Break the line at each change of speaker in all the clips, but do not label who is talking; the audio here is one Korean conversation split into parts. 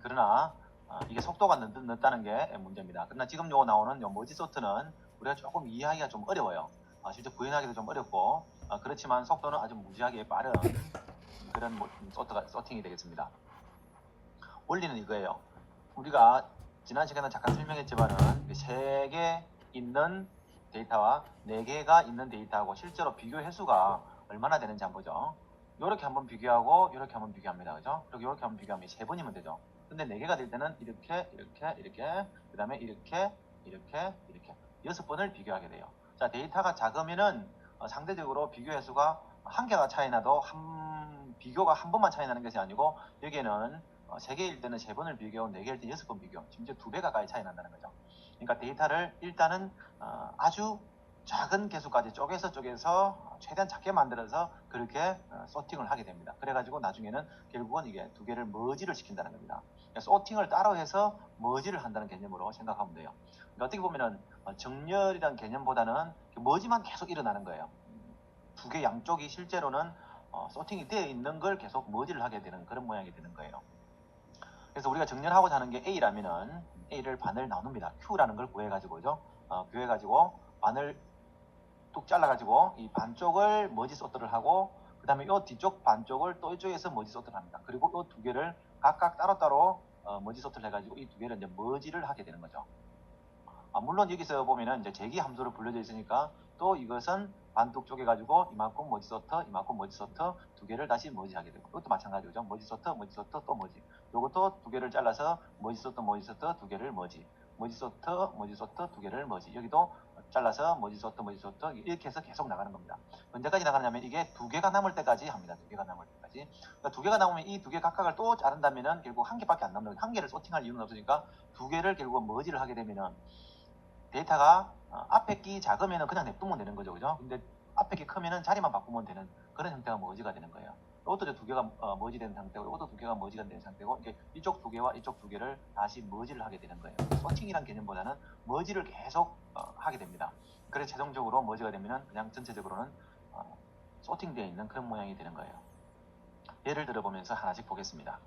그러나 이게 속도가 늦다는 게 문제입니다. 그러나 지금 요 나오는 요 머지 소트는 우리가 조금 이해하기가 좀 어려워요. 실제 구현하기도 좀 어렵고 그렇지만 속도는 아주 무지하게 빠른 그런 소팅이 되겠습니다. 원리는 이거예요. 우리가 지난 시간에 잠깐 설명했지만은 3개 있는 데이터와 4개가 있는 데이터하고 실제로 비교 횟수가 얼마나 되는지 한번 보죠. 이렇게 한번 비교하고 이렇게 한번 비교합니다. 그죠? 그리고 이렇게 한번 비교하면 3번이면 되죠. 근데 4개가 될 때는 이렇게 그 다음에 이렇게 6번을 비교하게 돼요. 자, 데이터가 작으면은 상대적으로 비교 횟수가 한 개가 차이 나도 비교가 한 번만 차이 나는 것이 아니고 여기에는 3개일 때는 3번을 비교하고 4개일 때 6번 비교, 심지어 2배 가까이 차이 난다는 거죠. 그러니까 데이터를 일단은 아주 작은 개수까지 쪼개서 최대한 작게 만들어서 그렇게 소팅을 하게 됩니다. 그래가지고 나중에는 결국은 이게 2개를 머지를 시킨다는 겁니다. 소팅을 따로 해서 머지를 한다는 개념으로 생각하면 돼요. 그러니까 어떻게 보면은 정렬이라는 개념보다는 머지만 계속 일어나는 거예요. 2개 양쪽이 실제로는 소팅이 되어 있는 걸 계속 머지를 하게 되는 그런 모양이 되는 거예요. 그래서 우리가 정렬하고자 하는 게 A라면은 A를 반을 나눕니다. Q라는 걸 구해가지고죠. 구해가지고 반을 뚝 잘라가지고 이 반쪽을 머지 소트를 하고 그 다음에 이 뒤쪽 반쪽을 또 이쪽에서 머지 소트를 합니다. 그리고 이 2개를 각각 따로따로 머지 소트를 해가지고 이 2개를 이제 머지를 하게 되는 거죠. 물론 여기서 보면은 이제 제기 함수로 불려져 있으니까 또 이것은 반뚝 쪼개가지고 이만큼 머지 소트, 이만큼 머지 소트 2개를 다시 머지하게 되고 이것도 마찬가지죠. 머지 소트, 또 머지. 요것도 2개를 잘라서 머지 소트, 2개를 머지. 머지 소트, 2개를 머지. 여기도 잘라서 머지 소트, 이렇게 해서 계속 나가는 겁니다. 언제까지 나가냐면 이게 2개가 남을 때까지 합니다. 2개가 남을 때까지. 그러니까 2개가 남으면 이 2개 각각을 또 자른다면은 결국 1개밖에 안 남는 거예요. 1개를 소팅할 이유는 없으니까 2개를 결국 머지를 하게 되면은 데이터가 앞에 끼 작으면 그냥 냅두면 되는 거죠. 그죠? 근데 앞에 끼 크면은 자리만 바꾸면 되는 그런 형태가 머지가 되는 거예요. 이것도 2개가 머지된 상태고 이것도 2개가 머지가 된 상태고 이렇게 이쪽 2개와 이쪽 2개를 다시 머지를 하게 되는 거예요. 소팅이란 개념보다는 머지를 계속 하게 됩니다. 그래서 최종적으로 머지가 되면은 그냥 전체적으로는 소팅되어 있는 그런 모양이 되는 거예요. 예를 들어보면서 하나씩 보겠습니다.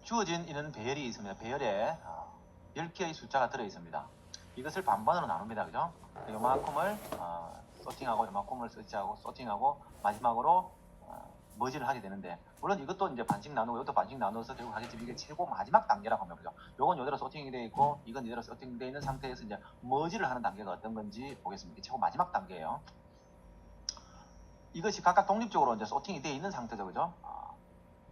주어진 이런 배열이 있습니다. 배열에 10개의 숫자가 들어있습니다. 이것을 반반으로 나눕니다. 그죠? 요만큼을 소팅하고 요만큼을 서치하고 소팅하고 마지막으로 머지를 하게 되는데 물론 이것도 이제 반씩 나누고 이것도 반씩 나눠서 결국 하겠지만 이게 최고 마지막 단계라고 하면 그죠? 요건 이대로 소팅이 되어 있고 이건 이대로 소팅되어 있는 상태에서 이제 머지를 하는 단계가 어떤 건지 보겠습니다. 이게 최고 마지막 단계예요. 이것이 각각 독립적으로 이제 소팅이 되어 있는 상태죠. 그죠?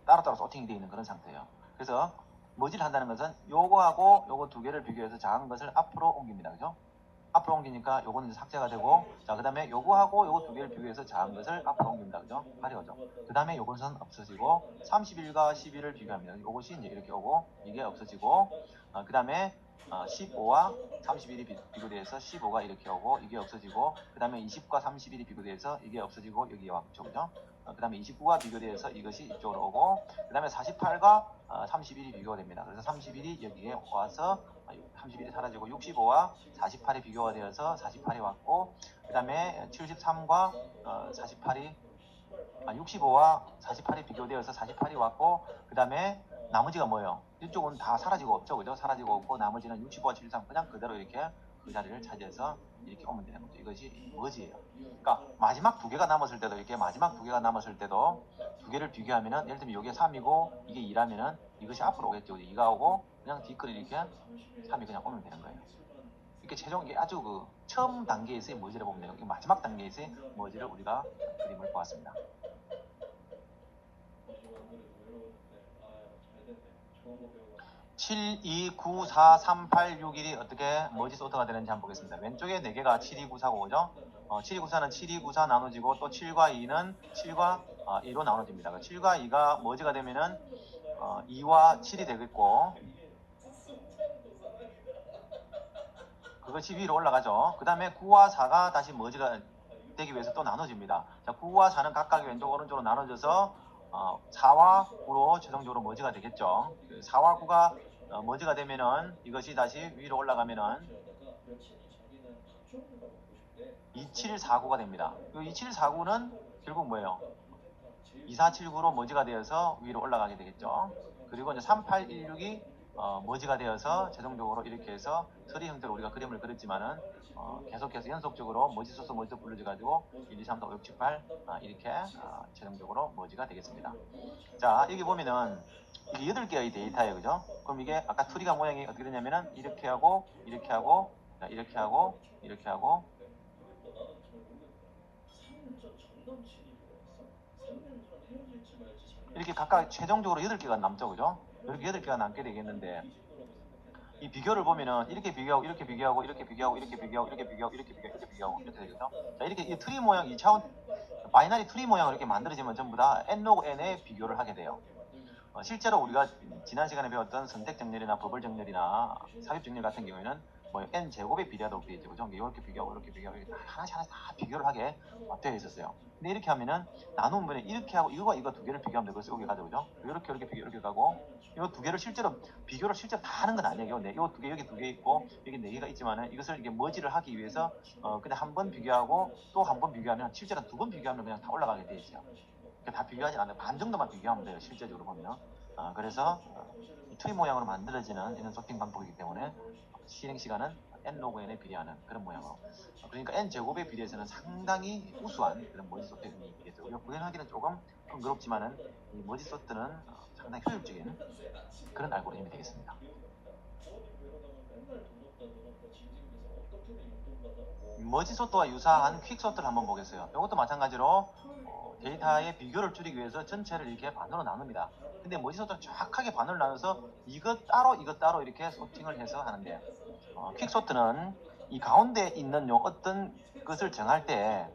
따로따로 소팅이 되어 있는 그런 상태예요. 그래서 머지를 한다는 것은 요거하고 요거 2개를 비교해서 작은 것을 앞으로 옮깁니다. 그죠? 앞으로 옮기니까 요거는 삭제가 되고 자 그 다음에 요거하고 요거 2개를 비교해서 작은 것을 앞으로 옮깁니다. 그죠? 가려죠. 그 다음에 요것은 없어지고 31과 11을 비교합니다. 요것이 이제 이렇게 오고 이게 없어지고 그 다음에 15와 31이 비교돼서 15가 이렇게 오고 이게 없어지고 그 다음에 20과 31이 비교돼서 이게 없어지고 여기에 왔죠. 그죠? 그 다음에 29가 비교돼서 이것이 이쪽으로 오고 그 다음에 48과 31이 비교가 됩니다. 그래서 31이 여기에 와서 31이 사라지고 65와 48이 비교가 되어서 48이 왔고 그 다음에 73과 48이 65와 48이 비교되어서 48이 왔고 그 다음에 나머지가 뭐예요? 이쪽은 다 사라지고 없죠. 그죠? 사라지고 없고 나머지는 65와 73 그냥 그대로 이렇게 그 자리를 차지해서 이렇게 오면 되는 거죠. 이것이 머지예요. 그러니까 마지막 2개가 남았을 때도 이렇게 마지막 2개가 남았을 때도 2개를 비교하면은 예를 들면 이게 3이고 이게 2라면은 이것이 앞으로 오겠죠. 2가 오고 그냥 뒷글이 이렇게 3이 그냥 오면 되는 거예요. 이렇게 최종 이게 아주 그 처음 단계에서의 머지를 보면 돼요. 마지막 단계에서의 머지를 우리가 그림을 보았습니다. 7, 2, 9, 4, 3, 8, 6, 1이 어떻게 머지 소트가 되는지 한번 보겠습니다. 왼쪽에 4개가 7, 2, 9, 4고 오죠? 7, 2, 9, 4는 7, 2, 9, 4 나눠지고 또 7과 2는 7과 2로 나눠집니다. 7과 2가 머지가 되면은 2와 7이 되겠고 그것이 위로 올라가죠. 그 다음에 9와 4가 다시 머지가 되기 위해서 또 나눠집니다. 자, 9와 4는 각각 왼쪽 오른쪽으로 나눠져서 4와 9로 최종적으로 머지가 되겠죠. 4와 9가 머지가 되면은 이것이 다시 위로 올라가면은 2749가 됩니다. 이 2749는 결국 뭐예요? 2479로 머지가 되어서 위로 올라가게 되겠죠. 그리고 이제 3816이 머지가 되어서 최종적으로 이렇게 해서 서리 형태로 우리가 그림을 그렸지만은 계속해서 연속적으로 머지 소스 머지도 불러져 가지고 1, 2, 3, 4, 5, 6, 7, 8 이렇게 최종적으로 머지가 되겠습니다. 자, 여기 보면은 이게 8개의 데이터예요. 그죠? 그럼 이게 아까 트리가 모양이 어떻게 되냐면은 이렇게 하고 이렇게 하고 이렇게 하고 이렇게 하고 이렇게 각각 최종적으로 8개가 남죠. 그죠? 이렇게 8개가 남게 되겠는데 이 비교를 보면은 이렇게 비교하고 이렇게 비교하고 이렇게 비교하고 이렇게 비교하고 이렇게 비교하고 이렇게 비교하고 이렇게 비교하고 이렇게 되겠죠. 자, 이렇게 이 트리 모양 2차원 바이너리 트리 모양으로 이렇게 만들어지면 전부 다 n log n에 비교를 하게 돼요. 실제로 우리가 지난 시간에 배웠던 선택 정렬이나 버블 정렬이나 삽입 정렬 같은 경우에는 뭐 n 제곱에 비례하도록 되어 있죠. 그죠? 이렇게 비교하고 이렇게 비교하고 이렇게 하나씩 다 비교를 하게 되어 있었어요. 근데 이렇게 하면은 나누면 뭐냐, 이렇게 하고 이거와 이거 두 개를 비교하면 되고 여기 가죠. 그죠? 이렇게 비교 이렇게 가고 이거 두 개를 실제로 비교를 실제로 다 하는 건 아니에요. 네, 이거 두 개 여기 두 개 있고 여기 네 개가 있지만은 이것을 이게 머지를 하기 위해서 그냥 한 번 비교하고 또 한 번 비교하면 실제로 두 번 비교하면 그냥 다 올라가게 되어 있어요. 다 비교하지 않아요. 반 정도만 비교하면 돼요. 실제적으로 보면. 그래서 트리 모양으로 만들어지는 이런 소팅 방법이기 때문에 실행 시간은 n log n에 비례하는 그런 모양으로. 그러니까 n 제곱에 비례해서는 상당히 우수한 그런 머지 소팅이 되겠죠. 우리가 구현하기는 조금 번거롭지만은 이 머지 소트는 상당히 효율적인 그런 알고리즘이 되겠습니다. 머지 소트와 유사한 퀵 소트를 한번 보겠어요. 이것도 마찬가지로 데이터의 비교를 줄이기 위해서 전체를 이렇게 반으로 나눕니다. 근데 머지 소트는 정확하게 반으로 나눠서 이것 따로 이렇게 소팅을 해서 하는데 퀵 소트는 이 가운데 있는 어떤 것을 정할 때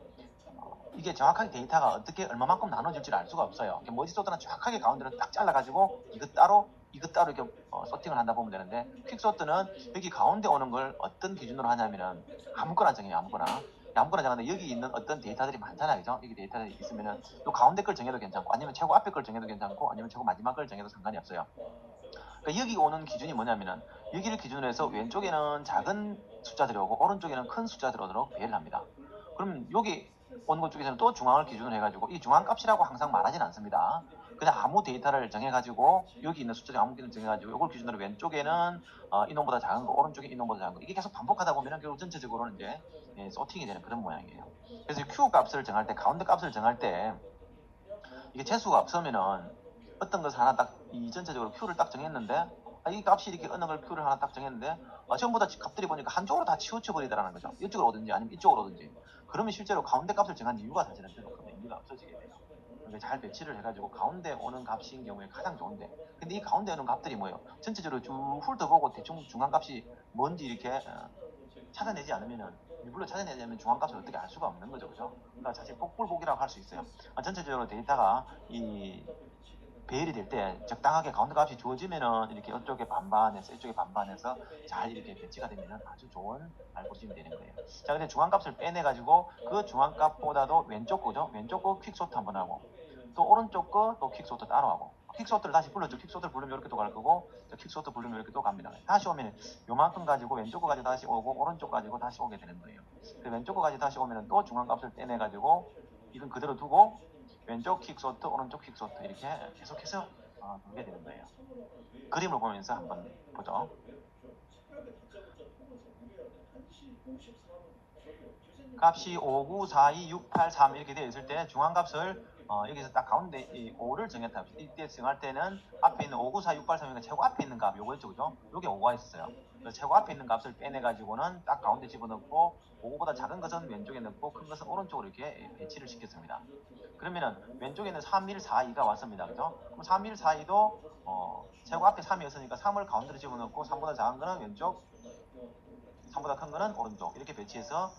이게 정확하게 데이터가 어떻게 얼마만큼 나눠질지를 알 수가 없어요. 머지 소트는 정확하게 가운데로 딱 잘라가지고 이것 따로 이렇게 소팅을 한다 보면 되는데 퀵 소트는 여기 가운데 오는 걸 어떤 기준으로 하냐면은 아무거나 정해요. 아무거나 정하는데 여기 있는 어떤 데이터들이 많잖아요. 그죠? 여기 데이터들이 있으면은 또 가운데 걸 정해도 괜찮고 아니면 최고 앞에 걸 정해도 괜찮고 아니면 최고 마지막 걸 정해도 상관이 없어요. 그러니까 여기 오는 기준이 뭐냐면은 여기를 기준으로 해서 왼쪽에는 작은 숫자들이 오고 오른쪽에는 큰 숫자들이 오도록 배열을 합니다. 그럼 여기 오는 것 중에서는 또 중앙을 기준으로 해가지고 이 중앙값이라고 항상 말하진 않습니다. 그냥 아무 데이터를 정해가지고 여기 있는 숫자 아무 데이터 정해가지고 이걸 기준으로 왼쪽에는 이놈보다 작은 거 오른쪽에 이놈보다 작은 거 이게 계속 반복하다 보면 결국 전체적으로는 이제 소팅이 되는 그런 모양이에요. 그래서 Q 값을 정할 때 가운데 값을 정할 때 이게 재수가 없으면은 어떤 것을 하나 딱 이 전체적으로 Q를 딱 정했는데 이 값이 이렇게 어느 걸 Q를 하나 딱 정했는데 전부 다 값들이 보니까 한쪽으로 다 치우쳐 버리더라는 거죠. 이쪽으로 오든지 아니면 이쪽으로 오든지. 그러면 실제로 가운데 값을 정한 이유가 사실은 별로 큰 의미가 없어지게 돼요. 그러니까 잘 배치를 해가지고 가운데 오는 값인 경우에 가장 좋은데 근데 이 가운데 오는 값들이 뭐예요? 전체적으로 쭉 훑어보고 대충 중간값이 뭔지 이렇게 찾아내지 않으면은 일부러 찾아내려면 중앙값을 어떻게 알 수가 없는 거죠. 그죠? 그러니까 사실 복불복이라고 할 수 있어요. 전체적으로 데이터가 이 배열이 될 때 적당하게 가운데 값이 주어지면은 이렇게 이쪽에 반반해서 이쪽에 반반해서 잘 이렇게 배치가 되면은 아주 좋은 알고리즘이 되는 거예요. 자, 근데 중앙값을 빼내가지고 그 중앙값보다도 왼쪽 거죠. 왼쪽 거 퀵소트 한번 하고 또 오른쪽 거 또 퀵소트 따로 하고 퀵소트를 다시 불러줘. 퀵소트를 부르면 이렇게 또 갈 거고 퀵소트 부르면 이렇게 또 갑니다. 다시 오면 요만큼 가지고 왼쪽 거 가지고 다시 오고 오른쪽 가지고 다시 오게 되는 거예요. 왼쪽 거 가지고 다시 오면은 또 중앙값을 떼내가지고 이건 그대로 두고 왼쪽 퀵소트, 오른쪽 퀵소트 이렇게 계속해서 돌게 되는 거예요. 그림을 보면서 한번 보죠. 값이 5, 9, 4, 2, 6, 8, 3 이렇게 되어 있을 때 중앙값을 여기서 딱 가운데 이 5를 정했다. 이때 정할 때는 앞에 있는 5, 9, 4, 6, 8, 3이니까 최고 앞에 있는 값 요거 있죠. 그죠? 요게 5가 있었어요. 그래서 최고 앞에 있는 값을 빼내가지고는 딱 가운데 집어넣고 5보다 작은 것은 왼쪽에 넣고 큰 것은 오른쪽으로 이렇게 배치를 시켰습니다. 그러면은 왼쪽에는 3, 1, 4, 2가 왔습니다. 그죠? 그럼 3, 1, 4, 2도 최고 앞에 3이었으니까 3을 가운데로 집어넣고 3보다 작은 거는 왼쪽, 3보다 큰 거는 오른쪽 이렇게 배치해서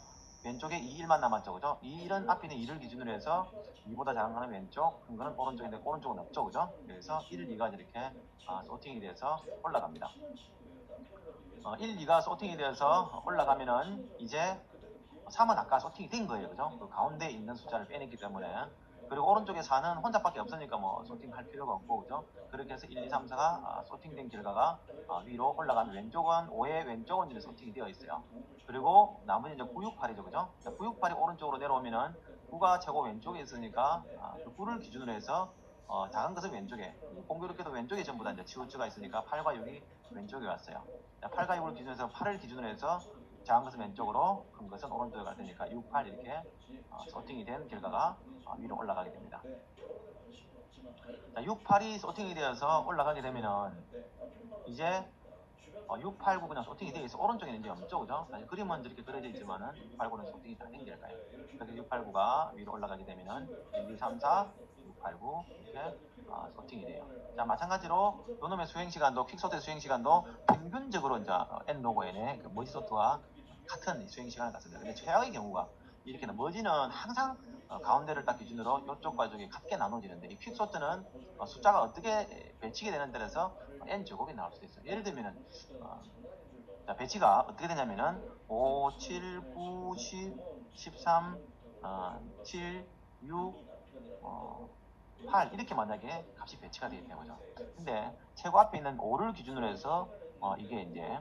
왼쪽에 2, 1만 남았죠. 그죠? 2, 1은 앞에 있는 2를 기준으로 해서 2보다 작은 거는 왼쪽, 큰 거는 오른쪽인데 오른쪽은 없죠. 그죠? 그래서 1, 2가 이렇게 소팅이 돼서 올라갑니다. 1, 2가 소팅이 돼서 올라가면은 이제 3은 아까 소팅이 된 거예요. 그죠? 그 가운데 있는 숫자를 빼냈기 때문에 그리고 오른쪽에 4는 혼자밖에 없으니까 뭐 소팅할 필요가 없고, 그죠? 그렇게 해서 1, 2, 3, 4가 소팅된 결과가 위로 올라가면 왼쪽은 5의 왼쪽은 이제 소팅이 되어 있어요. 그리고 나머지 이제 9, 6, 8이죠, 그죠? 9, 6, 8이 오른쪽으로 내려오면은 9가 최고 왼쪽에 있으니까 그 9를 기준으로 해서 작은 것은 왼쪽에, 공교롭게도 왼쪽에 전부 다 이제 치우치가 있으니까 8과 6이 왼쪽에 왔어요. 8과 6을 기준으로 해서 8을 기준으로 해서 작은 것은 왼쪽으로, 큰 것은 오른쪽에 갈 테니까 6, 8 이렇게 소팅이 된 결과가 위로 올라가게 됩니다. 자, 6, 8이 소팅이 되어서 올라가게 되면은 이제 6, 8, 9 그냥 소팅이 되어 있어. 오른쪽에는 이제 없죠, 그죠? 사실 그림은 이렇게 그려져 있지만은 6, 8, 9는 소팅이 다 된 결과예요. 그래서 6, 8, 9가 위로 올라가게 되면은 1, 2, 3, 4, 6, 8, 9 이렇게 소팅이 돼요. 자, 마찬가지로 요놈의 수행 시간도, 퀵소트의 수행 시간도 평균적으로 이제 N 로고 N의 그 머지 소트와 같은 수행 시간을 갖습니다. 근데 최악의 경우가 이렇게 머지는 항상 가운데를 딱 기준으로 이쪽과 이쪽이 같게 나눠지는데, 이 퀵소트는 숫자가 어떻게 배치게 되는 데에서 n 제곱이 나올 수도 있어요. 예를 들면은 자, 배치가 어떻게 되냐면은 5, 7, 9, 10, 13, 7, 6, 8 이렇게 만약에 값이 배치가 되어 있는 거죠. 근데 최고 앞에 있는 5를 기준으로 해서 이게 이제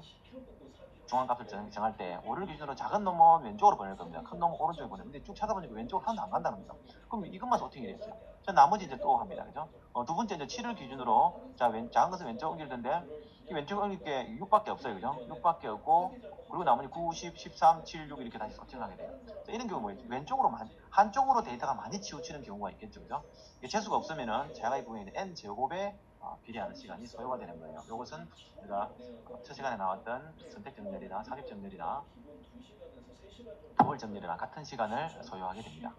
중앙값을 정할 때 5를 기준으로 작은 놈은 왼쪽으로 보낼 겁니다. 큰 놈은 오른쪽에 보내는데 쭉 찾아보니까 왼쪽으로 하나도 안 간다는 거죠. 그럼 이것만 소팅이 됐어요. 자, 나머지 이제 또 합니다. 그죠? 두 번째 이제 7을 기준으로 작은 것은 왼쪽 옮길 텐데 이 왼쪽 옮길 게 6밖에 없어요. 그죠? 6밖에 없고 그리고 나머지 9, 10, 13, 7, 6 이렇게 다시 소팅하게 돼요. 자, 이런 경우 뭐예요? 한쪽으로 데이터가 많이 치우치는 경우가 있겠죠. 그죠? 재수가 없으면은 제가 이 부분에 n 제곱에 비례하는 시간이 소요가 되는 거예요. 이것은 우리가 첫 시간에 나왔던 선택 정렬이나 삽입 정렬이나 도벌 정렬이나 같은 시간을 소요하게 됩니다.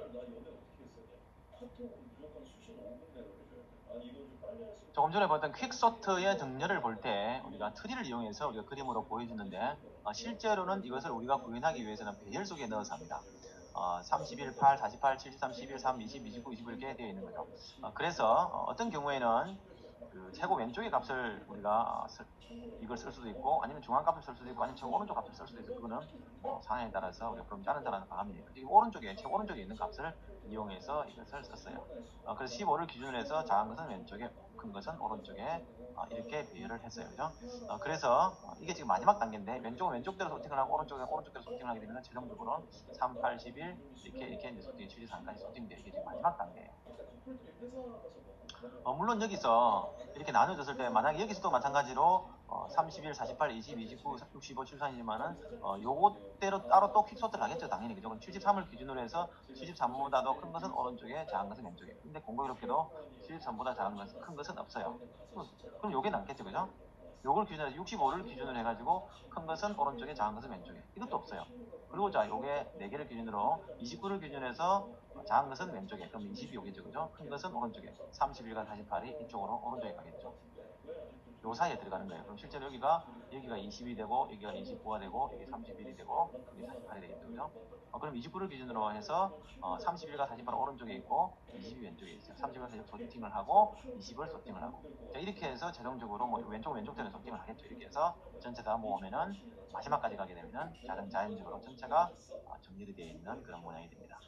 조금 전에 봤던 퀵소트의 정렬을 볼 때 우리가 트리를 이용해서 우리가 그림으로 보여주는데 실제로는 이것을 우리가 구현하기 위해서는 배열 속에 넣어서 합니다. 31, 8, 48, 73, 11, 3, 20, 29, 25 이렇게 되어 있는 거죠. 그래서 어떤 경우에는 그 최고 왼쪽의 값을 우리가 이걸 쓸 수도 있고, 아니면 중앙값을 쓸 수도 있고, 아니면 최고 오른쪽 값을 쓸 수도 있고, 그거는 상황에 따라서 우리가 그럼 자른다는 방법이에요. 최고 오른쪽에 있는 값을 이용해서 이것을 썼어요. 그래서 15를 기준으로 해서 작은 것은 왼쪽에, 큰 것은 오른쪽에 이렇게 배열을 했어요. 그죠? 그래서 이게 지금 마지막 단계인데, 왼쪽은 왼쪽대로 소팅을 하고 오른쪽은 오른쪽대로 소팅을 하게 되면 최종적으로 3, 8, 11 이렇게 이제 소팅이 73까지 소팅돼요. 이게 지금 마지막 단계예요. 물론 여기서 이렇게 나눠졌을 때 만약에 여기서도 마찬가지로 31, 48, 20, 29, 65, 73이지만은 요것대로 따로 또 퀵소트를 하겠죠. 당연히. 그죠? 73을 기준으로 해서 73보다 더 큰 것은 오른쪽에, 작은 것은 왼쪽에. 근데 공교롭게도 73보다 작은 것은, 큰 것은 없어요. 그럼 요게 남겠죠. 그죠? 요걸 기준으로 해서 65를 기준으로 해가지고 큰 것은 오른쪽에, 작은 것은 왼쪽에. 이것도 없어요. 그리고 자, 요게 4개를 기준으로 29를 기준으로 해서 작은 것은 왼쪽에, 그럼 20이 여기죠, 그죠? 큰 것은 오른쪽에, 31과 48이 이쪽으로 오른쪽에 가겠죠. 요 사이에 들어가는 거예요. 그럼 실제로 여기가 20이 되고, 여기가 29가 되고, 여기 31이 되고, 여기 48이 되겠죠, 그죠? 그럼 29를 기준으로 해서 31과 48은 오른쪽에 있고, 20이 왼쪽에 있어요. 31과 48 소팅을 하고, 20을 소팅을 하고. 자, 이렇게 해서 최종적으로 뭐 왼쪽대로 소팅을 하겠죠. 이렇게 해서 전체 다 모으면은 마지막까지 가게 되면은 자연적으로 전체가 정리되어 있는 그런 모양이 됩니다.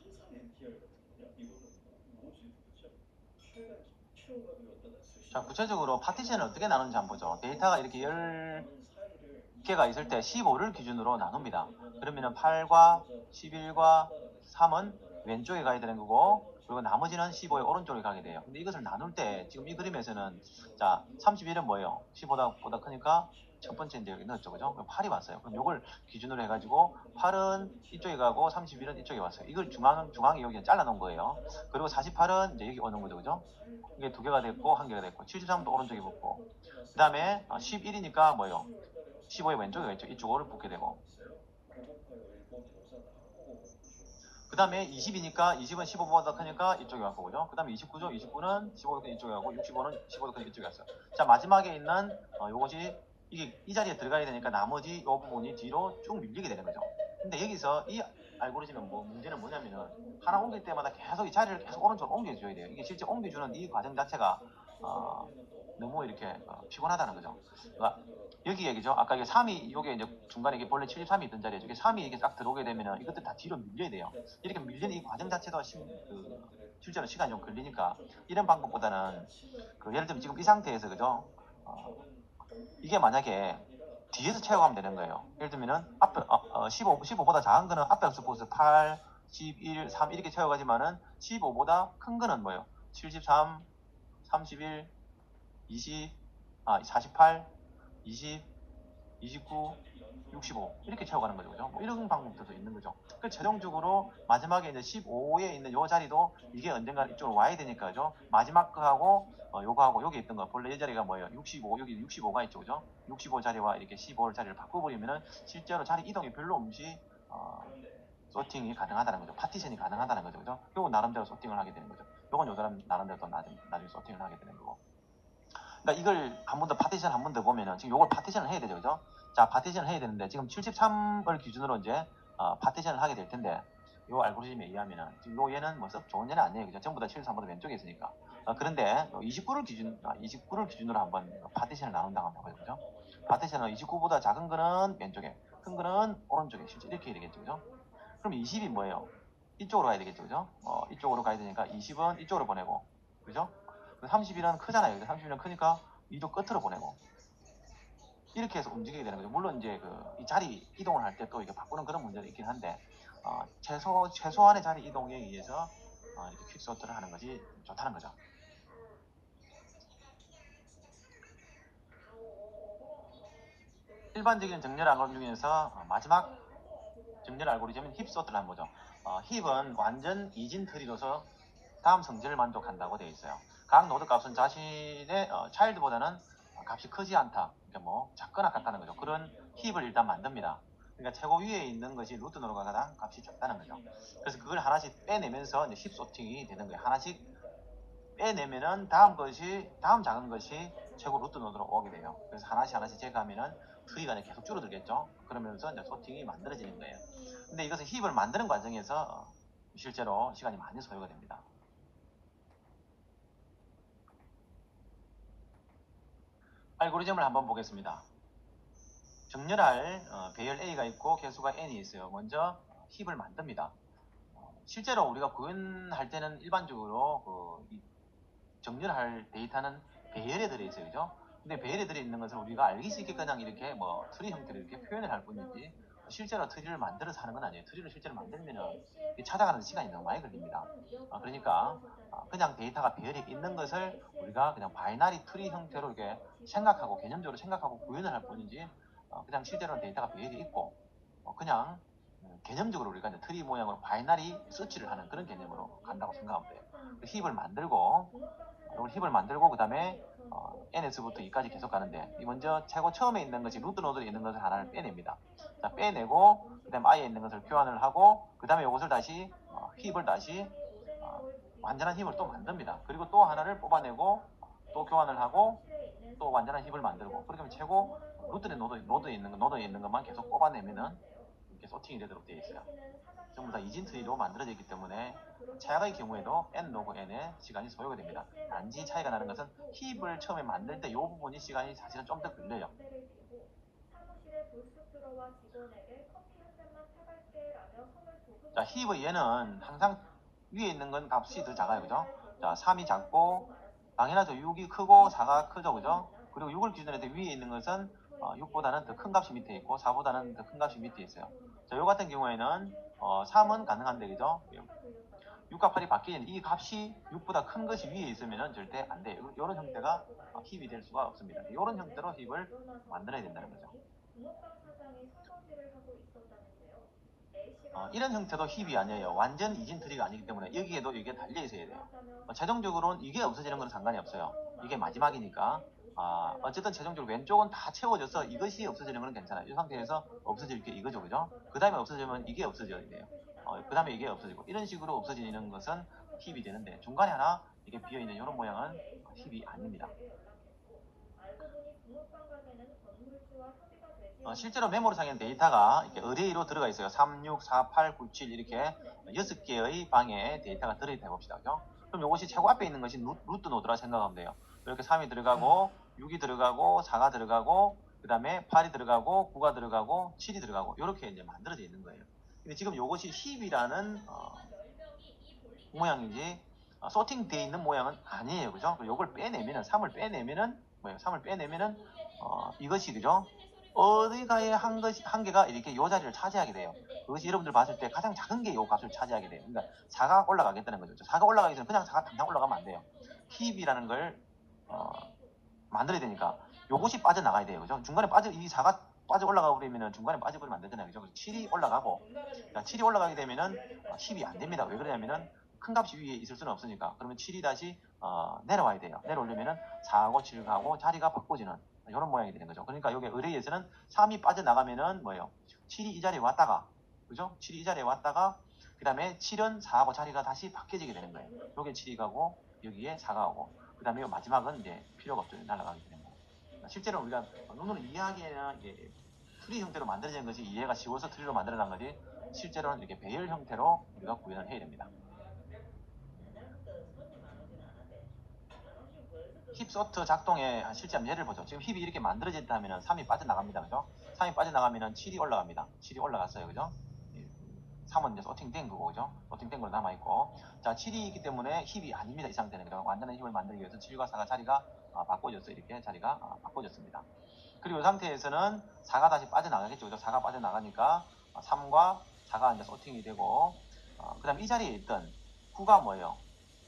자, 구체적으로 파티션을 어떻게 나누는지 한번 보죠. 데이터가 이렇게 10개가 있을 때 15를 기준으로 나눕니다. 그러면은 8과 11과 3은 왼쪽에 가야 되는 거고, 그리고 나머지는 15의 오른쪽에 가게 돼요. 근데 이것을 나눌 때 지금 이 그림에서는 자, 31은 뭐예요? 15보다 크니까 첫 번째인데 여기 넣었죠, 그죠? 8이 왔어요. 그럼 이걸 기준으로 해가지고 8은 이쪽에 가고 31은 이쪽에 왔어요. 이걸 중앙에 여기 잘라놓은 거예요. 그리고 48은 이제 여기 오는 거죠, 그죠? 이게 2개가 됐고 1개가 됐고, 73도 오른쪽에 붙고, 그 다음에 11이니까 뭐예요? 15의 왼쪽에 있죠. 이쪽으로 붙게 되고, 그 다음에 20이니까 20은 15보다 크니까 이쪽에 왔고, 그죠? 그 다음에 29죠? 29는 15보다 이쪽에 왔고, 65는 15보다 크니까 이쪽에 왔어요. 자, 마지막에 있는 요것이 이게 이 자리에 들어가야 되니까 나머지 이 부분이 뒤로 쭉 밀리게 되는 거죠. 근데 여기서 이 알고리즘의 문제는 뭐냐면은 하나 옮길 때마다 계속 이 자리를 계속 오른쪽으로 옮겨줘야 돼요. 이게 실제 옮겨주는 이 과정 자체가 너무 이렇게 피곤하다는 거죠. 그러니까 여기 얘기죠. 아까 이게 3이, 요게 이제 중간에 이게 본래 73이 있던 자리에 이게 3이 이게 딱 들어오게 되면은 이것들 다 뒤로 밀려야 돼요. 이렇게 밀리는 이 과정 자체도 실제로 시간이 좀 걸리니까 이런 방법보다는 예를 들면 지금 이 상태에서 그죠? 이게 만약에 뒤에서 채워가면 되는 거예요. 예를 들면은 앞에 15보다 작은 거는 앞에 suppose 8, 11, 3 이렇게 채워가지만은 15보다 큰 거는 뭐예요? 73, 31, 20, 48, 20, 29, 65 이렇게 채워가는 거죠. 그죠? 뭐 이런 방법도 있는 거죠. 그 최종적으로 마지막에 이제 15에 있는 요 자리도 이게 언젠가 이쪽으로 와야 되니까 죠. 마지막 거하고 요거하고 여기 있던 거 본래 이 자리가 뭐예요? 65 여기 65가 있죠. 그죠? 65 자리와 이렇게 15 자리를 바꿔버리면은 실제로 자리 이동이 별로 없이 소팅이 가능하다는 거죠. 파티션이 가능하다는 거죠. 그죠? 요거 나름대로 소팅을 하게 되는 거죠. 요건 요 사람 나름대로 또 나중에 소팅을 하게 되는 거고. 그러니까 이걸 한 번 더 파티션 한 번 더 보면은 지금 요걸 파티션을 해야 되죠. 그죠? 자, 파티션을 해야 되는데 지금 73을 기준으로 이제 파티션을 하게 될 텐데 요 알고리즘에 의하면은 지금 요 얘는 뭐 썩 좋은 얘는 아니에요. 그죠? 전부 다 73보다 왼쪽에 있으니까. 그런데 29를 기준으로 한번 파티션을 나눈다고 하면 그죠? 파티션은 29보다 작은 거는 왼쪽에, 큰 거는 오른쪽에 실제 이렇게 되겠죠. 그죠? 그럼 20이 뭐예요? 이쪽으로 가야 되겠죠. 그죠? 이쪽으로 가야 되니까 20은 이쪽으로 보내고, 그죠? 31은 크잖아요. 31은 크니까 이쪽 끝으로 보내고. 이렇게 해서 움직이게 되는 거죠. 물론 이제 이 자리 이동을 할 때 또 이게 바꾸는 그런 문제도 있긴 한데, 최소한의 자리 이동에 의해서 이렇게 퀵소트를 하는 것이 좋다는 거죠. 일반적인 정렬 알고리즘 중에서 마지막 정렬 알고리즘은 힙소트를 한번 보죠. 힙은 완전 이진 트리로서 다음 성질을 만족한다고 되어 있어요. 각 노드 값은 자신의 차일드보다는 값이 크지 않다. 그러니까 뭐 작거나 같다는 거죠. 그런 힙을 일단 만듭니다. 그러니까 최고 위에 있는 것이 루트 노드가 가장 값이 작다는 거죠. 그래서 그걸 하나씩 빼내면서 이제 힙 소팅이 되는 거예요. 하나씩 빼내면은 다음 작은 것이 최고 루트 노드로 오게 돼요. 그래서 하나씩 제거하면은 트리가 계속 줄어들겠죠. 그러면서 이제 소팅이 만들어지는 거예요. 근데 이것은 힙을 만드는 과정에서 실제로 시간이 많이 소요가 됩니다. 알고리즘을 한번 보겠습니다. 정렬할 배열 A가 있고 개수가 N이 있어요. 먼저 힙을 만듭니다. 실제로 우리가 구현할 때는 일반적으로 정렬할 데이터는 배열에 들어있어요. 그죠? 근데 배열에 들어있는 것을 우리가 알기 쉽게 그냥 이렇게 트리 형태로 이렇게 표현을 할 뿐이지 실제로 트리를 만들어서 하는 건 아니에요. 트리를 실제로 만들면 찾아가는 시간이 너무 많이 걸립니다. 그러니까 그냥 데이터가 배열이 있는 것을 우리가 그냥 바이너리 트리 형태로 이렇게 생각하고 개념적으로 생각하고 구현을 할 뿐이지 그냥 실제로는 데이터가 배열이 있고 그냥 개념적으로 우리가 이제 트리 모양으로 바이너리 서치를 하는 그런 개념으로 간다고 생각하면 돼요. 힙을 만들고 이걸 힙을 만들고 그 다음에 ns부터 2까지 계속 가는데 먼저 최고 처음에 있는 것이 루트 노드에 있는 것을 하나를 빼냅니다. 자, 빼내고 그 다음에 i에 있는 것을 교환을 하고 그 다음에 이것을 다시 힙을 다시 완전한 힙을 또 만듭니다. 그리고 또 하나를 뽑아내고 또 교환을 하고 또 완전한 힙을 만들고 그렇게 하면 최고 노드에 있는 것만 계속 뽑아내면은 이렇게 소팅이 되도록 되어 있어요. 전부 다 이진 트리로 만들어져 있기 때문에 최악의 경우에도 n 로그 n의 시간이 소요가 됩니다. 단지 차이가 나는 것은 힙을 처음에 만들 때 이 부분이 시간이 사실은 좀 더 걸려요. 자, 힙의 얘는 항상 위에 있는 건 값이 더 작아요. 그죠? 자, 3이 작고 당연하죠. 6이 크고 4가 크죠. 그죠? 그리고 6을 기준으로 해서 위에 있는 것은 6보다는 더 큰 값이 밑에 있고 4보다는 더 큰 값이 밑에 있어요. 자, 요 같은 경우에는 3은 가능한데 그죠? 6과 8이 바뀌는 이 값이 6보다 큰 것이 위에 있으면 절대 안 돼요. 이런 형태가 힙이 될 수가 없습니다. 이런 형태로 힙을 만들어야 된다는 거죠. 이런 형태도 힙이 아니에요. 완전 이진 트리가 아니기 때문에 여기에도 이게 달려 있어야 돼요. 최종적으로는 이게 없어지는 건 상관이 없어요. 이게 마지막이니까. 어쨌든 최종적으로 왼쪽은 다 채워져서 이것이 없어지는 건 괜찮아요. 이 상태에서 없어질 게 이거죠. 그죠? 그 다음에 없어지면 이게 없어져야 돼요. 그 다음에 이게 없어지고 이런 식으로 없어지는 것은 힙이 되는데 중간에 하나 이게 비어있는 이런 모양은 힙이 아닙니다. 실제로 메모리상에는 데이터가 이렇게 어레이로 들어가 있어요. 3, 6, 4, 8, 9, 7 이렇게 6개의 방에 데이터가 들어있다 해봅시다. 그죠? 그럼 이것이 최고 앞에 있는 것이 루트 노드라 생각하면 돼요. 이렇게 3이 들어가고 6이 들어가고 4가 들어가고 그 다음에 8이 들어가고 9가 들어가고 7이 들어가고 이렇게 이제 만들어져 있는 거예요. 근데 지금 이것이 힙이라는 모양인지 소팅되어 있는 모양은 아니에요. 그죠? 요걸 빼내면은 3을 빼내면은 뭐예요? 3을 빼내면은 이것이 그죠? 어디가의 한 개가 이렇게 요 자리를 차지하게 돼요. 그것이 여러분들 봤을 때 가장 작은 게 요 값을 차지하게 돼요. 그러니까 4가 올라가겠다는 거죠. 4가 올라가기 전에 그냥 4가 당장 올라가면 안 돼요. 힙이라는 걸 만들어야 되니까 요것이 빠져나가야 돼요. 그죠? 중간에 이 4가 빠져 올라가 버리면은 중간에 빠져버리면 안 되잖아요. 그죠? 7이 올라가고, 그러니까 7이 올라가게 되면은 10이 안 됩니다. 왜 그러냐면은 큰 값이 위에 있을 수는 없으니까. 그러면 7이 다시 내려와야 돼요. 내려오려면은 4하고 7하고 자리가 바꿔지는 이런 모양이 되는 거죠. 그러니까 여기 의뢰에서는 3이 빠져나가면은 뭐예요? 7이 이 자리에 왔다가, 그죠? 7이 이 자리에 왔다가, 그 다음에 7은 4하고 자리가 다시 바뀌어지게 되는 거예요. 여기에 7이 가고, 여기에 4가 오고, 그 다음에 마지막은 이제 필요가 없죠. 날아가게 되는 거예요. 실제로 우리가 눈으로 이해하기에는 이게 트리 형태로 만들어진 것이 이해가 쉬워서 트리로 만들어난 거지, 실제로는 이렇게 배열 형태로 우리가 구현을 해야 됩니다. 힙 소트 작동의 실제 예를 보죠. 지금 힙이 이렇게 만들어졌다면 3이 빠져나갑니다. 그죠? 3이 빠져나가면 7이 올라갑니다. 7이 올라갔어요. 그죠? 3은 이제 소팅된 거고, 그죠? 소팅된 걸로 남아있고. 자, 7이 있기 때문에 힙이 아닙니다. 이 상태는. 그죠? 완전한 힙을 만들기 위해서 7과 4가 자리가 바꿔졌어요. 이렇게 자리가 바꿔졌습니다. 그리고 이 상태에서는 4가 다시 빠져나가겠죠. 그죠? 4가 빠져나가니까 3과 4가 이제 소팅이 되고, 그 다음에 이 자리에 있던 9가 뭐예요?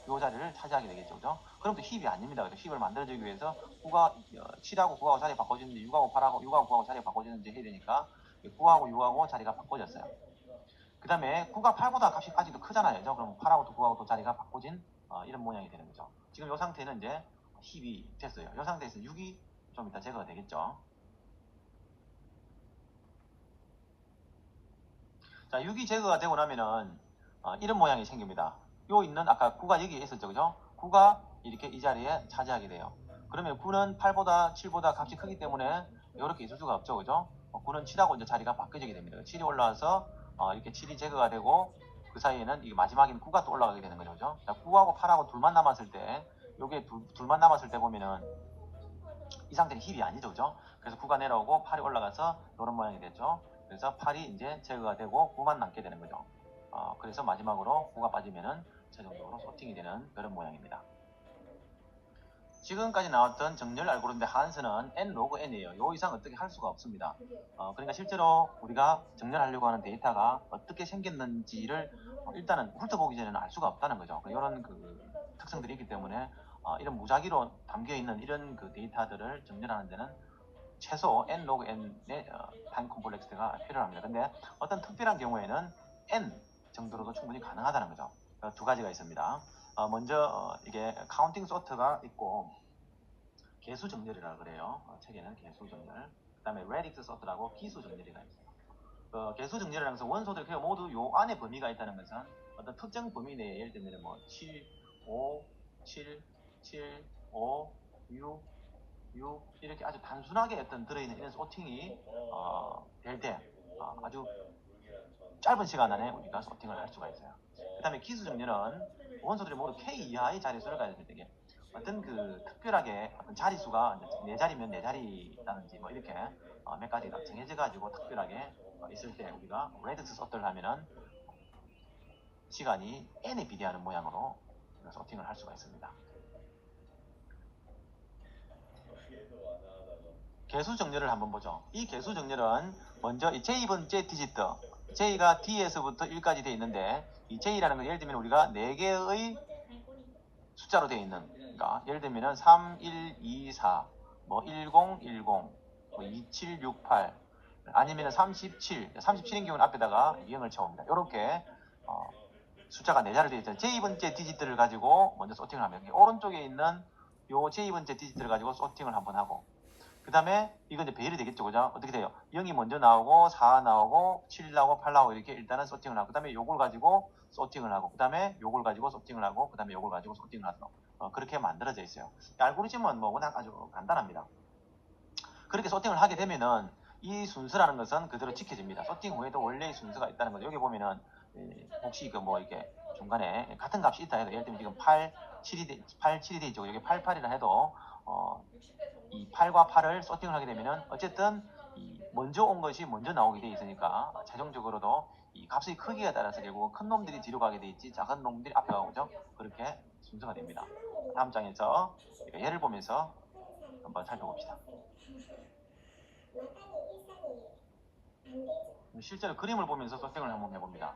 이 자리를 차지하게 되겠죠. 그죠? 그럼 또 힙이 아닙니다. 그죠? 힙을 만들어주기 위해서 7하고 9하고 자리 바꿔주는지 6하고 8하고 6하고 9하고 자리 바꿔주는지 해야 되니까 9하고 6하고 자리가 바꿔졌어요. 그 다음에 9가 8보다 값이 아직도 크잖아요. 그죠? 그럼 8하고 또 9하고 또 자리가 바꿔진 이런 모양이 되는 거죠. 지금 이 상태는 이제 힙이 됐어요. 이 상태에서 6이 좀 이따 제거가 되겠죠. 자, 6이 제거가 되고 나면은 이런 모양이 생깁니다. 요 있는 아까 9가 여기에 있었죠. 그죠? 9가 이렇게 이 자리에 차지하게 돼요. 그러면 9는 8보다 7보다 값이 크기 때문에 이렇게 있을 수가 없죠. 그죠? 9는 7하고 이제 자리가 바뀌어지게 됩니다. 7이 올라와서 이렇게 7이 제거가 되고, 그 사이에는 이게 마지막에는 9가 또 올라가게 되는 거죠. 그죠? 자, 9하고 8하고 둘만 남았을 때, 요게 둘만 남았을 때 보면은 이 상태는 힙이 아니죠. 그죠? 그래서 9가 내려오고 8이 올라가서 이런 모양이 됐죠. 그래서 8이 이제 제거가 되고 9만 남게 되는 거죠. 그래서 마지막으로 9가 빠지면은 최종적으로 소팅이 되는 그런 모양입니다. 지금까지 나왔던 정렬 알고리즘의 한스는 n 로그 n이에요. 요 이상 어떻게 할 수가 없습니다. 그러니까 실제로 우리가 정렬하려고 하는 데이터가 어떻게 생겼는지를 일단은 훑어보기 전에는 알 수가 없다는 거죠. 이런 그 특성들이 있기 때문에 이런 무작위로 담겨있는 이런 그 데이터들을 정렬하는 데는 최소 n 로그 n의 타임 콤플렉스가 필요합니다. 근데 어떤 특별한 경우에는 n 정도로도 충분히 가능하다는 거죠. 두 가지가 있습니다. 먼저 이게 카운팅 소트가 있고 개수 정렬이라고 그래요. 책에는 개수 정렬. 그 다음에 레딕스 소트라고 기수 정렬이가 있어요. 개수 정렬이라는 것은 원소들 모두 요 안에 범위가 있다는 것은 어떤 특정 범위 내에 예를 들면 뭐 7, 5, 7, 7, 5, 6, 6 이렇게 아주 단순하게 어떤 들어있는 이런 소팅이 될 때 아주 짧은 시간 안에 우리가 소팅을 할 수가 있어요. 그 다음에 기수 정렬은 원소들이 모두 K 이하의 자릿수를 가졌을 때 어떤 그 특별하게 어떤 자릿수가 4자리면 4자리라든지 뭐 이렇게 몇 가지가 정해져 가지고 특별하게 있을 때 우리가 레딕스 소트를 하면은 시간이 n에 비례하는 모양으로 소팅을 할 수가 있습니다. 개수 정렬을 한번 보죠. 이 개수 정렬은 먼저 이 J번째 디지트, J가 D에서부터 1까지 되어 있는데, 이 J라는 건 예를 들면 우리가 4개의 숫자로 되어 있는, 그러니까 예를 들면 3, 1, 2, 4, 뭐 10, 10, 뭐 27, 68, 아니면 37, 37인 경우는 앞에다가 2형을 쳐옵니다. 이렇게 숫자가 4자리로 되어 있잖아요. J번째 디지트를 가지고 먼저 소팅을 하면, 오른쪽에 있는 요 J번째 디지트를 가지고 소팅을 한번 하고, 그 다음에 이건 이제 배열이 되겠죠. 그죠? 어떻게 돼요? 0이 먼저 나오고 4 나오고 7 나오고 8 나오고 이렇게 일단은 소팅을 하고, 그 다음에 요걸 가지고 소팅을 하고, 그 다음에 요걸 가지고 소팅을 하고, 그 다음에 요걸 가지고 소팅을 하고, 그렇게 만들어져 있어요. 알고리즘은 뭐 워낙 아주 간단합니다. 그렇게 소팅을 하게 되면은 이 순서라는 것은 그대로 지켜집니다. 소팅 후에도 원래의 순서가 있다는 거죠. 여기 보면은 혹시 그 뭐 이렇게 중간에 같은 값이 있다 해도, 예를 들면 지금 8, 7이 돼 있죠. 여기 8, 8이라 해도 이 8과 8을 소팅을 하게 되면은 어쨌든 이 먼저 온 것이 먼저 나오게 돼 있으니까 최종적으로도 이 값의 크기에 따라서 결국 큰 놈들이 뒤로 가게 돼 있지 작은 놈들이 앞에 가고, 그죠? 그렇게 순서가 됩니다. 다음 장에서 예를 보면서 한번 살펴봅시다. 실제로 그림을 보면서 소팅을 한번 해봅니다.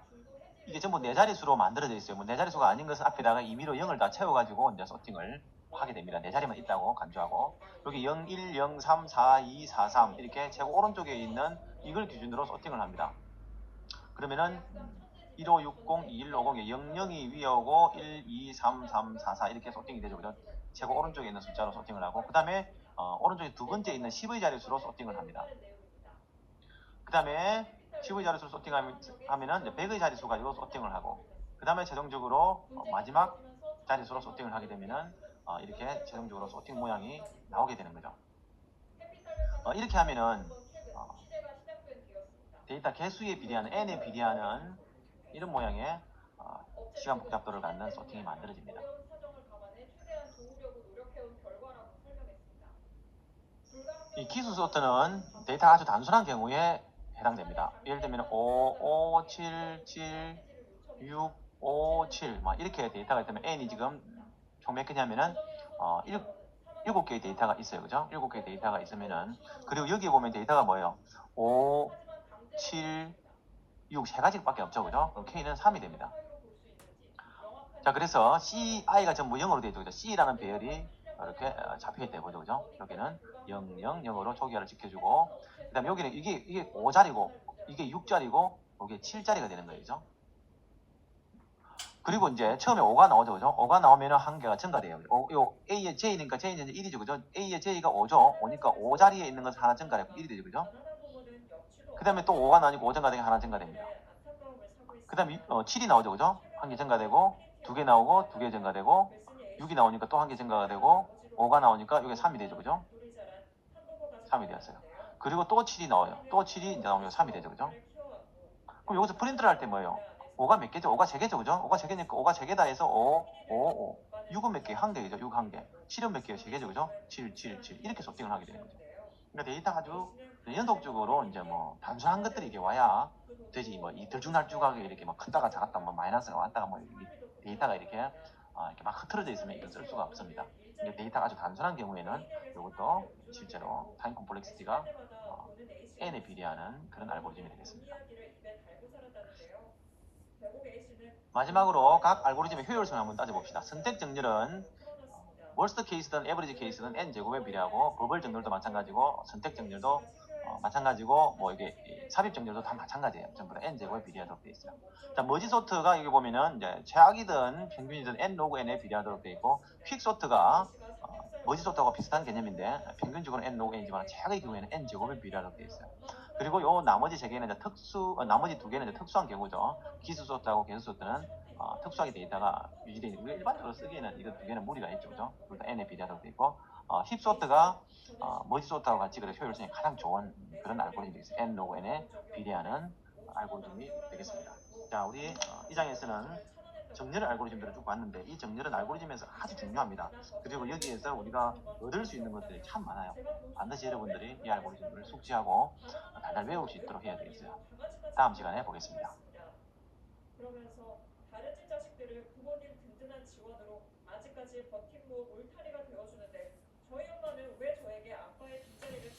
이게 전부 네 자릿수로 만들어져 있어요. 뭐 네 자릿수가 아닌 것은 앞에다가 임의로 0을 다 채워가지고 이제 소팅을 하게 됩니다. 네 자리만 있다고 간주하고 여기 0, 1, 0, 3, 4, 2, 4, 3 이렇게 최고 오른쪽에 있는 이걸 기준으로 소팅을 합니다. 그러면은 1560, 2150에 00이 위에 오고 1, 2, 3, 3, 4, 4 이렇게 소팅이 되죠. 그죠? 최고 오른쪽에 있는 숫자로 소팅을 하고 그 다음에 오른쪽에 두 번째 있는 10의 자릿수로 소팅을 합니다. 그 다음에 10의 자릿수로 소팅하면은 100의 자릿수 가지고 소팅을 하고 그 다음에 최종적으로 마지막 자릿수로 소팅을 하게 되면은 이렇게 최종적으로 소팅 모양이 나오게 되는 거죠. 이렇게 하면은 데이터 개수에 비례하는 n에 비례하는 이런 모양의 시간 복잡도를 갖는 소팅이 만들어집니다. 이 기수 소트는 데이터가 아주 단순한 경우에 해당됩니다. 예를 들면 5, 5, 7, 7, 6, 5, 7 이렇게 데이터가 있다면 n이 지금 총 몇 개냐면은 7개의 데이터가 있어요. 그죠? 7개의 데이터가 있으면은 그리고 여기에 보면 데이터가 뭐예요? 5, 7, 6 세 가지밖에 없죠. 그죠? 그럼 K는 3이 됩니다. 자, 그래서 CI가 전부 0으로 되어 있죠. 그죠? C라는 배열이 이렇게 잡혀있다 보죠. 그죠? 여기는 0, 0, 0으로 초기화를 지켜주고 그 다음에 여기는 이게 5자리고 이게 6자리고 이게 7자리가 되는 거예요. 그죠? 그리고 이제 처음에 5가 나오죠. 그죠? 5가 나오면은 한 개가 증가돼요. 요 A의 J니까 J는 이제 1이죠. 그죠? A의 J가 5죠. 5니까 5자리에 있는 것은 하나 증가되고 1이 되죠. 그죠? 그 다음에 또 5가 나오니까 5 증가되게 하나 증가됩니다. 그 다음에 7이 나오죠. 그죠? 한 개 증가되고 2개 나오고 2개 증가되고 6이 나오니까 또 한 개 증가가 되고 5가 나오니까 이게 3이 되죠. 그죠? 3이 되었어요. 그리고 또 7이 나와요. 또 7이 이제 나오면 3이 되죠. 그죠? 그럼 여기서 프린트를 할 때 뭐예요? 5가 몇 개죠? 5가 3개죠. 그죠? 5가 3개니까 5가 3개다 해서 5, 5, 5. 6은 몇 개? 한 개죠. 6 한 개. 7은 몇 개요? 3개죠. 그죠? 7, 7, 7. 이렇게 소팅을 하게 되는 거죠. 그러니까 데이터가 아주 연속적으로 이제 뭐 단순한 것들이 이게 와야 되지. 뭐 이 들쭉날쭉하게 이렇게 막 크다가 작았다, 뭐 마이너스가 왔다가 뭐 데이터가 이렇게 막 흐트러져 있으면 이건 쓸 수가 없습니다. 이게 데이터가 아주 단순한 경우에는 이것도 실제로 타임 콤플렉시티가 n에 비례하는 그런 알고리즘이 되겠습니다. 마지막으로 각 알고리즘의 효율성을 한번 따져봅시다. 선택 정렬은 월스트 케이스든 에버리지 케이스든 n제곱에 비례하고 버블 정렬도 마찬가지고 선택 정렬도 마찬가지고 뭐 이게 삽입 정렬도 다 마찬가지예요. 전부 다 n제곱에 비례하도록 되어 있어요. 자, 머지 소트가 여기 보면은 이제 최악이든 평균이든 n 로그 n에 비례하도록 되어 있고 퀵 소트가 머지 소트하고 비슷한 개념인데 평균적으로 n 로그 n이지만 최악의 경우에는 n 제곱에 비례하도록 되어 있어요. 그리고 요 나머지 세 개는 이제 나머지 두 개는 이제 특수한 경우죠. 기수 소트하고 개수 소트는 특수하게 데이터가 유지되는 우리가 일반적으로 쓰기에는 이거 두 개는 무리가 있죠. 그죠? 둘 다 n에 비례하도록 되어 있고 힙 소트가 머지 소트하고 같이 그래서 효율성이 가장 좋은 그런 알고리즘이 있어요. n 로그 n에 비례하는 알고리즘이 되겠습니다. 자, 우리 이 장에서는 정렬 알고리즘들을 쭉 봤는데 이 정렬은 알고리즘에서 아주 중요합니다. 그리고 여기에서 우리가 얻을 수 있는 것들이 참 많아요. 반드시 여러분들이 이 알고리즘을 숙지하고 달달 외울 수 있도록 해야 되겠어요. 다음 시간에 보겠습니다.
그러면서 다른 집 자식들을 부모님 든든한 지원으로 아직까지 버팀목 울타리가 되어주는데 저희 엄마는 왜 저에게 아빠의 뒷자리를